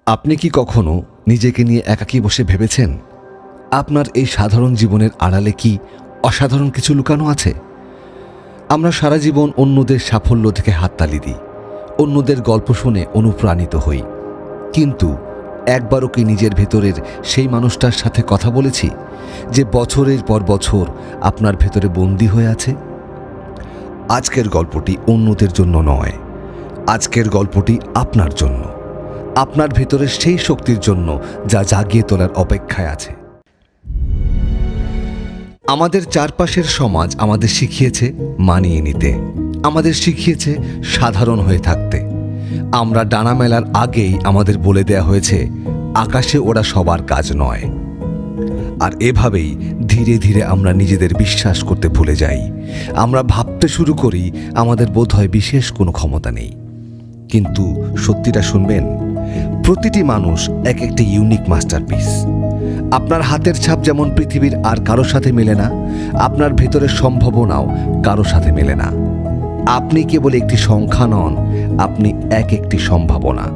আপনি কি কখনো নিজেকে নিয়ে একাকী বসে ভেবেছেন আপনার এই সাধারণ জীবনের আড়ালে কি অসাধারণ কিছু লুকানো আছে? আমরা সারা জীবন অন্যদের সাফল্য থেকে হাততালি দিই, অন্যদের গল্প শুনে অনুপ্রাণিত হই, কিন্তু একবারও কি নিজের ভেতরের সেই মানুষটার সাথে কথা বলেছি যে বছরের পর বছর আপনার ভেতরে বন্দী হয়ে আছে? আজকের গল্পটি অন্যদের জন্য নয়, আজকের গল্পটি আপনার জন্য, আপনার ভেতরের সেই শক্তির জন্য যা জাগিয়ে তোলার অপেক্ষায় আছে। আমাদের চারপাশের সমাজ আমাদের শিখিয়েছে মানিয়ে নিতে, আমাদের শিখিয়েছে সাধারণ হয়ে থাকতে। আমরা ডানা মেলার আগেই আমাদের বলে দেয়া হয়েছে আকাশে ওড়া সবার কাজ নয়। আর এভাবেই ধীরে ধীরে আমরা নিজেদের বিশ্বাস করতে ভুলে যাই। আমরা ভাবতে শুরু করি আমাদের বোধহয় বিশেষ কোনো ক্ষমতা নেই। কিন্তু সত্যিটা শুনবেন, প্রতিটি মানুষ এক একটি ইউনিক মাস্টারপিস। আপনার হাতের ছাপ যেমন পৃথিবীর আর কারো সাথে মেলে না, আপনার ভেতরের সম্ভাবনাও কারো সাথে মেলে না। আপনি কেবল একটি সংখ্যা নন, আপনি এক একটি সম্ভাবনা।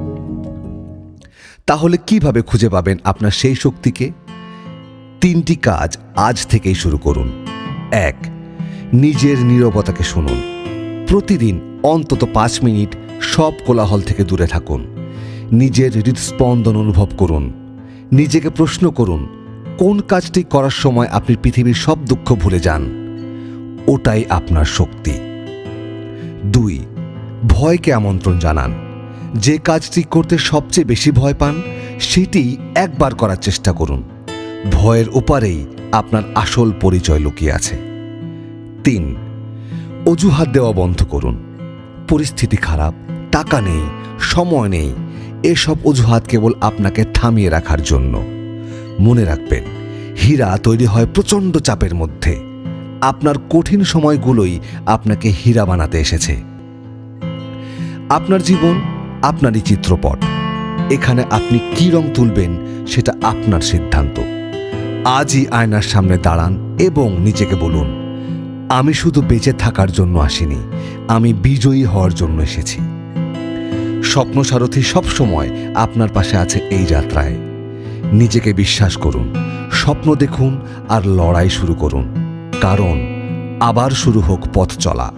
তাহলে কিভাবে খুঁজে পাবেন আপনার সেই শক্তিকে? 3টি কাজ আজ থেকেই শুরু করুন। 1. নিজের নীরবতাকে শুনুন। প্রতিদিন অন্তত 5 মিনিট সব কোলাহল থেকে দূরে থাকুন। নিজের হৃদস্পন্দন অনুভব করুন। নিজেকে প্রশ্ন করুন, কোন কাজটি করার সময় আপনি পৃথিবীর সব দুঃখ ভুলে যান? ওটাই আপনার শক্তি। 2. ভয়কে আমন্ত্রণ জানান। যে কাজটি করতে সবচেয়ে বেশি ভয় পান, সেটি একবার করার চেষ্টা করুন। ভয়ের ওপারেই আপনার আসল পরিচয় লুকিয়ে আছে। 3. অজুহাত দেওয়া বন্ধ করুন। পরিস্থিতি খারাপ, টাকা নেই, সময় নেই, এসব অজুহাত কেবল আপনাকে থামিয়ে রাখার জন্য। মনে রাখবেন, হীরা তৈরি হয় প্রচণ্ড চাপের মধ্যে। আপনার কঠিন সময়গুলোই আপনাকে হীরা বানাতে এসেছে। আপনার জীবন আপনারই চিত্রপট। এখানে আপনি কি রং তুলবেন সেটা আপনার সিদ্ধান্ত। আজই আয়নার সামনে দাঁড়ান এবং নিজেকে বলুন, আমি শুধু বেঁচে থাকার জন্য আসিনি, আমি বিজয়ী হওয়ার জন্য এসেছি। স্বপ্নসারথী সবসময় আপনার পাশে আছে এই যাত্রায়। নিজেকে বিশ্বাস করুন, স্বপ্ন দেখুন আর লড়াই শুরু করুন, কারণ আবার শুরু হোক পথ চলা।